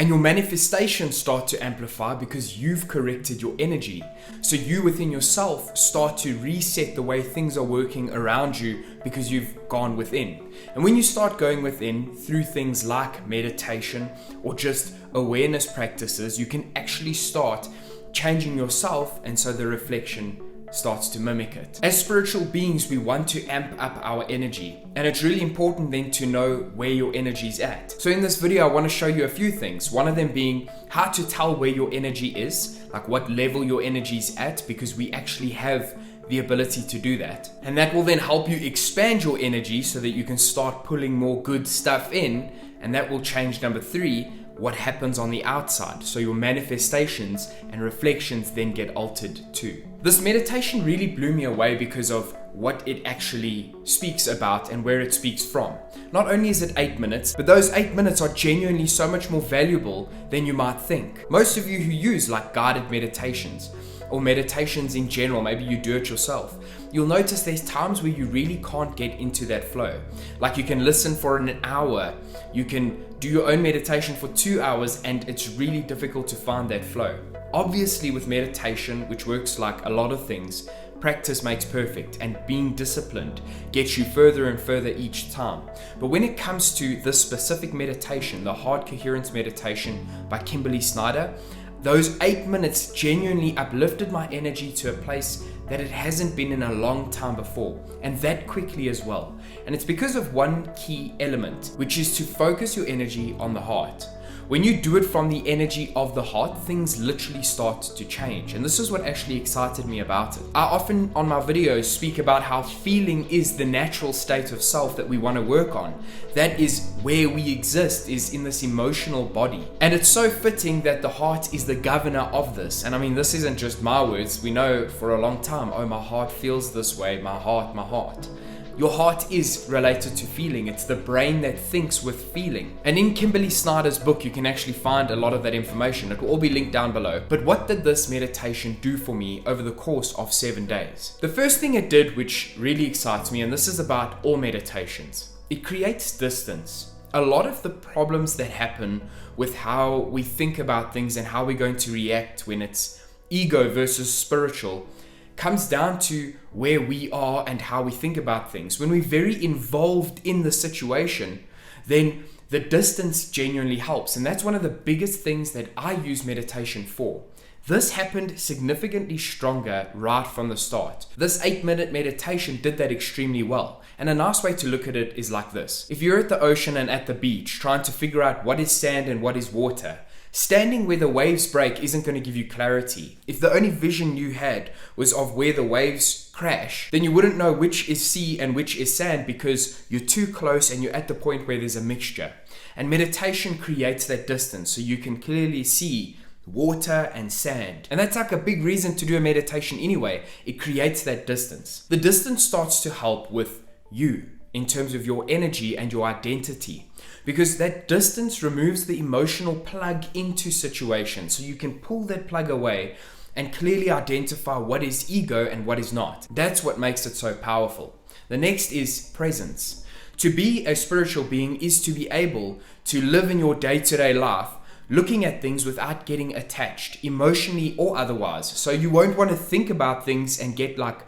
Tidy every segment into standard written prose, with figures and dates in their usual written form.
And your manifestations start to amplify because you've corrected your energy. So you within yourself start to reset the way things are working around you because you've gone within. And when you start going within through things like meditation or just awareness practices, you can actually start changing yourself, and so the reflection starts to mimic it. As spiritual beings, we want to amp up our energy, and it's really important then to know where your energy is at. So in this video, I want to show you a few things. One of them being how to tell where your energy is, like what level your energy is at, because we actually have the ability to do that. And that will then help you expand your energy so that you can start pulling more good stuff in, and that will change number 3, what happens on the outside. So your manifestations and reflections then get altered too. This meditation really blew me away because of what it actually speaks about and where it speaks from. Not only is it 8 minutes, but those 8 minutes are genuinely so much more valuable than you might think. Most of you who use like guided meditations or meditations in general, maybe you do it yourself, you'll notice there's times where you really can't get into that flow. Like you can listen for an hour, you can do your own meditation for 2 hours, and it's really difficult to find that flow. Obviously with meditation, which works like a lot of things, practice makes perfect, and being disciplined gets you further and further each time. But when it comes to this specific meditation, the Heart Coherence Meditation by Kimberly Snyder, those 8 minutes genuinely uplifted my energy to a place that it hasn't been in a long time before, and that quickly as well. And it's because of one key element, which is to focus your energy on the heart. When you do it from the energy of the heart, things literally start to change. And this is what actually excited me about it. I often on my videos speak about how feeling is the natural state of self that we want to work on. That is where we exist, is in this emotional body. And it's so fitting that the heart is the governor of this. And I mean, this isn't just my words. We know for a long time, oh, my heart feels this way, my heart, my heart. Your heart is related to feeling. It's the brain that thinks with feeling. And in Kimberly Snyder's book, you can actually find a lot of that information. It will all be linked down below. But what did this meditation do for me over the course of 7 days? The first thing it did, which really excites me, and this is about all meditations, it creates distance. A lot of the problems that happen with how we think about things and how we're going to react when it's ego versus spiritual comes down to where we are and how we think about things. When we're very involved in the situation, then the distance genuinely helps. And that's one of the biggest things that I use meditation for. This happened significantly stronger right from the start. This 8-minute meditation did that extremely well. And a nice way to look at it is like this. If you're at the ocean and at the beach trying to figure out what is sand and what is water, standing where the waves break isn't going to give you clarity. If the only vision you had was of where the waves crash, then you wouldn't know which is sea and which is sand because you're too close and you're at the point where there's a mixture. And meditation creates that distance so you can clearly see water and sand. And that's like a big reason to do a meditation anyway. It creates that distance. The distance starts to help with you in terms of your energy and your identity, because that distance removes the emotional plug into situations, so you can pull that plug away and clearly identify what is ego and what is not. That's what makes it so powerful. The next is presence. To be a spiritual being is to be able to live in your day-to-day life looking at things without getting attached, emotionally or otherwise. So you won't want to think about things and get like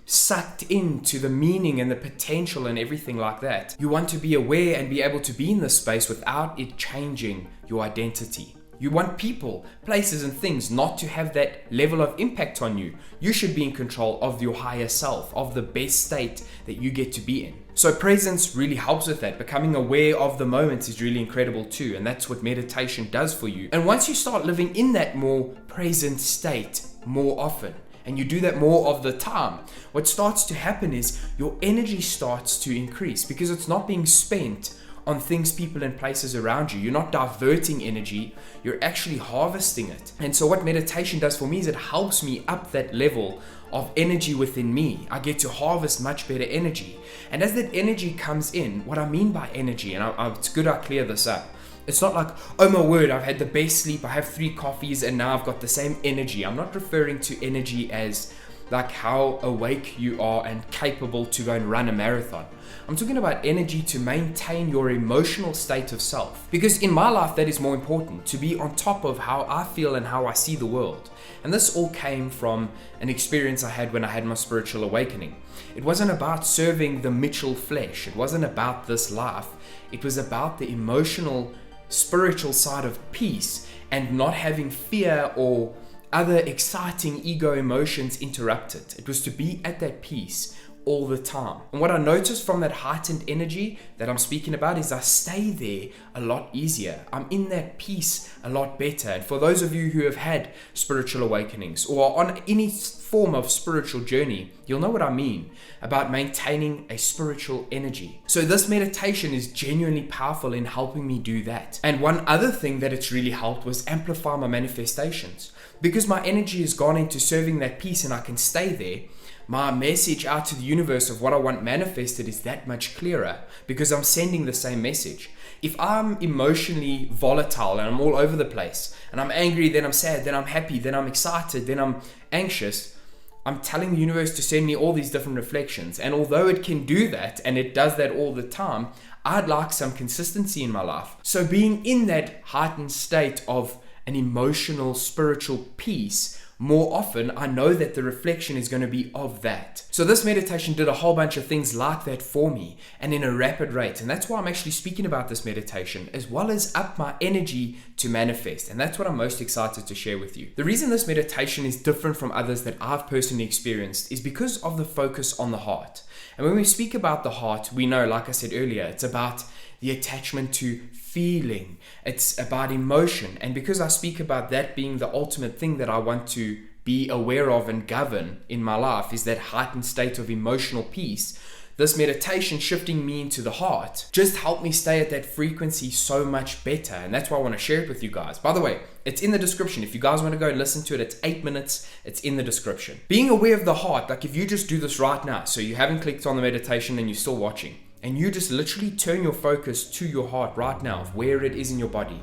sucked into the meaning and the potential and everything like that. You want to be aware and be able to be in this space without it changing your identity. You want people, places and things not to have that level of impact on you. You should be in control of your higher self, of the best state that you get to be in. So presence really helps with that. Becoming aware of the moments is really incredible too, and that's what meditation does for you. And once you start living in that more present state more often, and you do that more of the time, what starts to happen is your energy starts to increase because it's not being spent on things, people, and places around you. You're not diverting energy, you're actually harvesting it. And so what meditation does for me is it helps me up that level of energy within me. I get to harvest much better energy. And as that energy comes in, what I mean by energy, and it's good I clear this up, it's not like, oh my word, I've had the best sleep, I have 3 coffees and now I've got the same energy. I'm not referring to energy as like how awake you are and capable to go and run a marathon. I'm talking about energy to maintain your emotional state of self. Because in my life, that is more important, to be on top of how I feel and how I see the world. And this all came from an experience I had when I had my spiritual awakening. It wasn't about serving the Mitchell flesh. It wasn't about this life. It was about the emotional, spiritual side of peace and not having fear or other exciting ego emotions interrupted. It was to be at that peace all the time. And what I noticed from that heightened energy that I'm speaking about is I stay there a lot easier. I'm in that peace a lot better. And for those of you who have had spiritual awakenings or are on any form of spiritual journey, you'll know what I mean about maintaining a spiritual energy. So this meditation is genuinely powerful in helping me do that. And one other thing that it's really helped was amplify my manifestations. Because my energy has gone into serving that peace and I can stay there, my message out to the universe of what I want manifested is that much clearer because I'm sending the same message. If I'm emotionally volatile and I'm all over the place and I'm angry, then I'm sad, then I'm happy, then I'm excited, then I'm anxious, I'm telling the universe to send me all these different reflections. And although it can do that and it does that all the time, I'd like some consistency in my life. So being in that heightened state of an emotional, spiritual peace, more often, I know that the reflection is going to be of that. So this meditation did a whole bunch of things like that for me and in a rapid rate. And that's why I'm actually speaking about this meditation, as well as up my energy to manifest. And that's what I'm most excited to share with you. The reason this meditation is different from others that I've personally experienced is because of the focus on the heart. And when we speak about the heart, we know, like I said earlier, it's about the attachment to feeling. It's about emotion. And because I speak about that being the ultimate thing that I want to be aware of and govern in my life is that heightened state of emotional peace, this meditation shifting me into the heart just helped me stay at that frequency so much better. And that's why I want to share it with you guys. By the way, it's in the description. If you guys want to go and listen to it, it's 8 minutes. It's in the description. Being aware of the heart, like if you just do this right now, so you haven't clicked on the meditation and you're still watching, and you just literally turn your focus to your heart right now, of where it is in your body,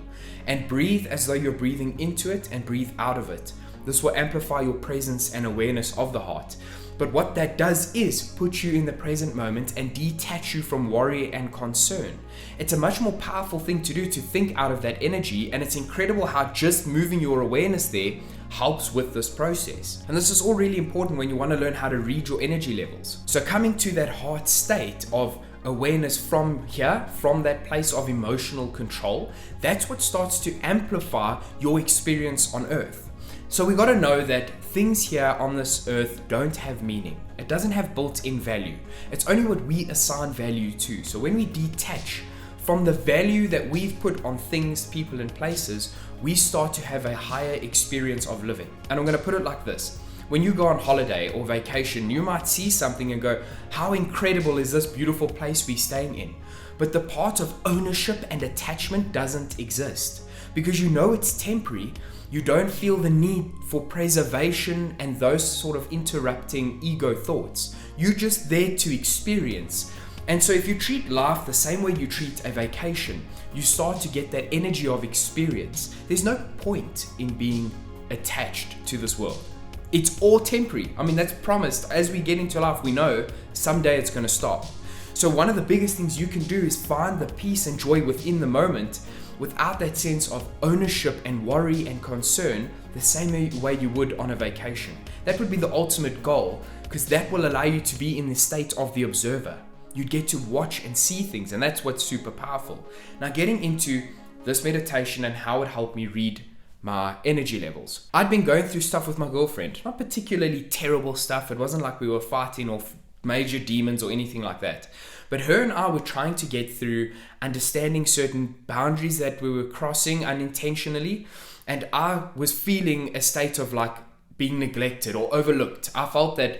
and breathe as though you're breathing into it and breathe out of it. This will amplify your presence and awareness of the heart. But what that does is put you in the present moment and detach you from worry and concern. It's a much more powerful thing to do, to think out of that energy, and it's incredible how just moving your awareness there helps with this process. And this is all really important when you want to learn how to read your energy levels. So coming to that heart state of awareness from here, from that place of emotional control, that's what starts to amplify your experience on earth. So we got to know that things here on this earth don't have meaning. It doesn't have built-in value. It's only what we assign value to. So when we detach from the value that we've put on things, people, and places, we start to have a higher experience of living. And I'm going to put it like this. When you go on holiday or vacation, you might see something and go, how incredible is this beautiful place we're staying in? But the part of ownership and attachment doesn't exist. Because you know it's temporary, you don't feel the need for preservation and those sort of interrupting ego thoughts. You're just there to experience. And so if you treat life the same way you treat a vacation, you start to get that energy of experience. There's no point in being attached to this world. It's all temporary. I mean, that's promised. As we get into life, we know someday it's going to stop. So one of the biggest things you can do is find the peace and joy within the moment without that sense of ownership and worry and concern the same way you would on a vacation. That would be the ultimate goal, because that will allow you to be in the state of the observer. You get to watch and see things, and that's what's super powerful. Now, getting into this meditation and how it helped me read my energy levels. I'd been going through stuff with my girlfriend, not particularly terrible stuff. It wasn't like we were fighting or major demons or anything like that. But her and I were trying to get through understanding certain boundaries that we were crossing unintentionally. And I was feeling a state of like being neglected or overlooked. I felt that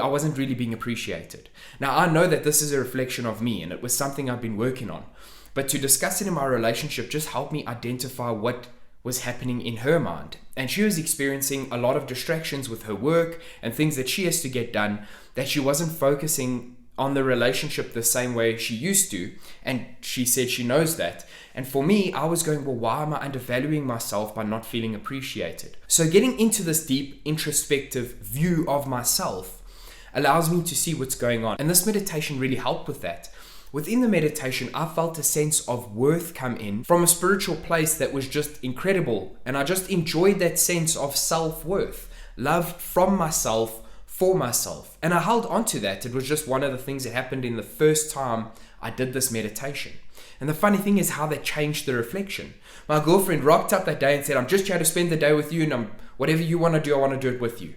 I wasn't really being appreciated. Now, I know that this is a reflection of me and it was something I've been working on. But to discuss it in my relationship just helped me identify what was happening in her mind. And she was experiencing a lot of distractions with her work and things that she has to get done, that she wasn't focusing on the relationship the same way she used to, and she said she knows that. And for me, I was going, well, why am I undervaluing myself by not feeling appreciated? So getting into this deep introspective view of myself allows me to see what's going on. And this meditation really helped with that. Within the meditation, I felt a sense of worth come in from a spiritual place that was just incredible. And I just enjoyed that sense of self-worth, love from myself, for myself. And I held on to that. It was just one of the things that happened in the first time I did this meditation. And the funny thing is how that changed the reflection. My girlfriend rocked up that day and said, I'm just here to spend the day with you, and whatever you want to do, I want to do it with you.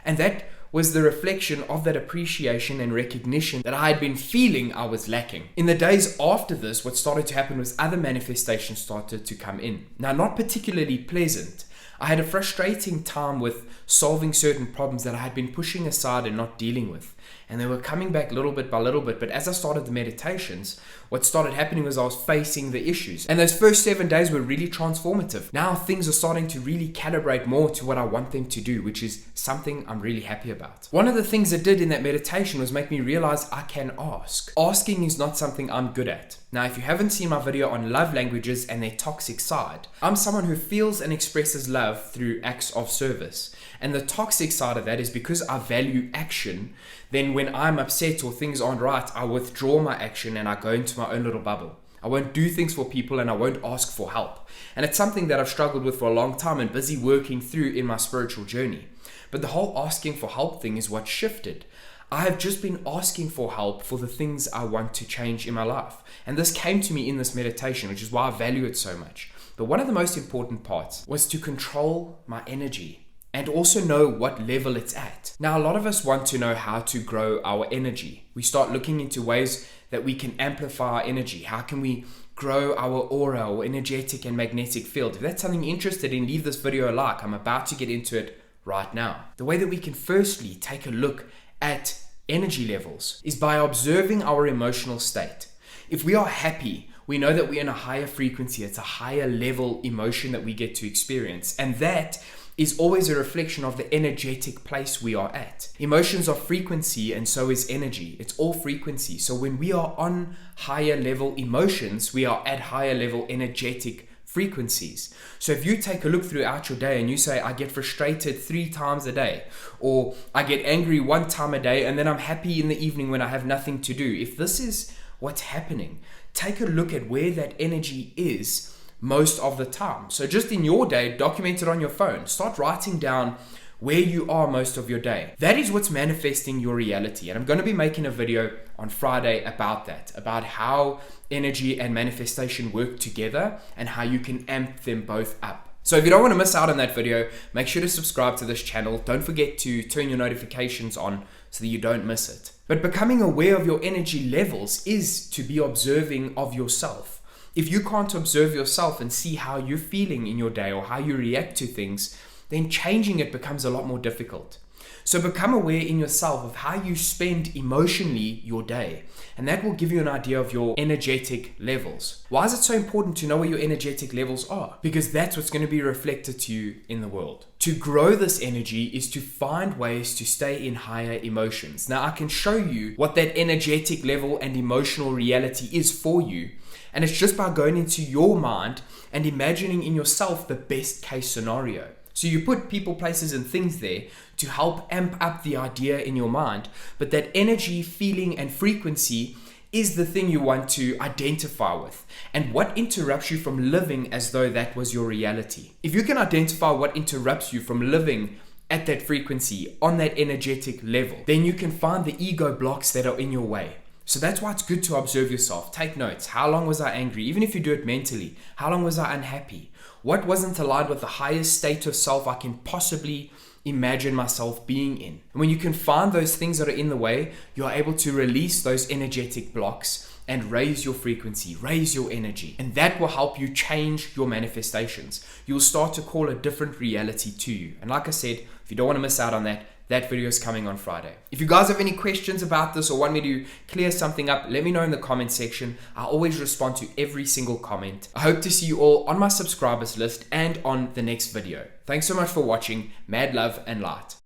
And that was the reflection of that appreciation and recognition that I had been feeling I was lacking. In the days after this, what started to happen was other manifestations started to come in. Now, not particularly pleasant. I had a frustrating time with solving certain problems that I had been pushing aside and not dealing with. And they were coming back little bit by little bit. But as I started the meditations, what started happening was I was facing the issues. And those first 7 days were really transformative. Now things are starting to really calibrate more to what I want them to do, which is something I'm really happy about. One of the things it did in that meditation was make me realize I can ask. Asking is not something I'm good at. Now, if you haven't seen my video on love languages and their toxic side, I'm someone who feels and expresses love through acts of service. And the toxic side of that is because I value action, then when I'm upset or things aren't right, I withdraw my action and I go into my own little bubble. I won't do things for people and I won't ask for help. And it's something that I've struggled with for a long time and busy working through in my spiritual journey. But the whole asking for help thing is what shifted. I have just been asking for help for the things I want to change in my life. And this came to me in this meditation, which is why I value it so much. But one of the most important parts was to control my energy and also know what level it's at. Now, a lot of us want to know how to grow our energy. We start looking into ways that we can amplify our energy. How can we grow our aura or energetic and magnetic field? If that's something you're interested in, leave this video a like. I'm about to get into it right now. The way that we can firstly take a look at energy levels is by observing our emotional state. If we are happy, we know that we're in a higher frequency. It's a higher level emotion that we get to experience. And that is always a reflection of the energetic place we are at. Emotions are frequency and so is energy. It's all frequency. So when we are on higher level emotions, we are at higher level energetic frequencies. So if you take a look throughout your day and you say, I get frustrated 3 times a day, or I get angry 1 time a day, and then I'm happy in the evening when I have nothing to do. If this is what's happening, take a look at where that energy is most of the time. So just in your day, document it on your phone. Start writing down where you are most of your day. That is what's manifesting your reality. And I'm going to be making a video on Friday about that, about how energy and manifestation work together and how you can amp them both up. So if you don't want to miss out on that video, make sure to subscribe to this channel. Don't forget to turn your notifications on so that you don't miss it. But becoming aware of your energy levels is to be observing of yourself. If you can't observe yourself and see how you're feeling in your day or how you react to things, then changing it becomes a lot more difficult. So become aware in yourself of how you spend emotionally your day, and that will give you an idea of your energetic levels. Why is it so important to know where your energetic levels are? Because that's what's going to be reflected to you in the world. To grow this energy is to find ways to stay in higher emotions. Now, I can show you what that energetic level and emotional reality is for you. And it's just by going into your mind and imagining in yourself the best case scenario. So you put people, places, and things there to help amp up the idea in your mind. But that energy, feeling, and frequency is the thing you want to identify with. And what interrupts you from living as though that was your reality. If you can identify what interrupts you from living at that frequency, on that energetic level, then you can find the ego blocks that are in your way. So that's why it's good to observe yourself. Take notes. How long was I angry? Even if you do it mentally. How long was I unhappy? What wasn't aligned with the highest state of self I can possibly imagine myself being in? And when you can find those things that are in the way, you're able to release those energetic blocks and raise your frequency, raise your energy. And that will help you change your manifestations. You'll start to call a different reality to you. And like I said, if you don't want to miss out on that, that video is coming on Friday. If you guys have any questions about this or want me to clear something up, let me know in the comment section. I always respond to every single comment. I hope to see you all on my subscribers list and on the next video. Thanks so much for watching. Mad love and light.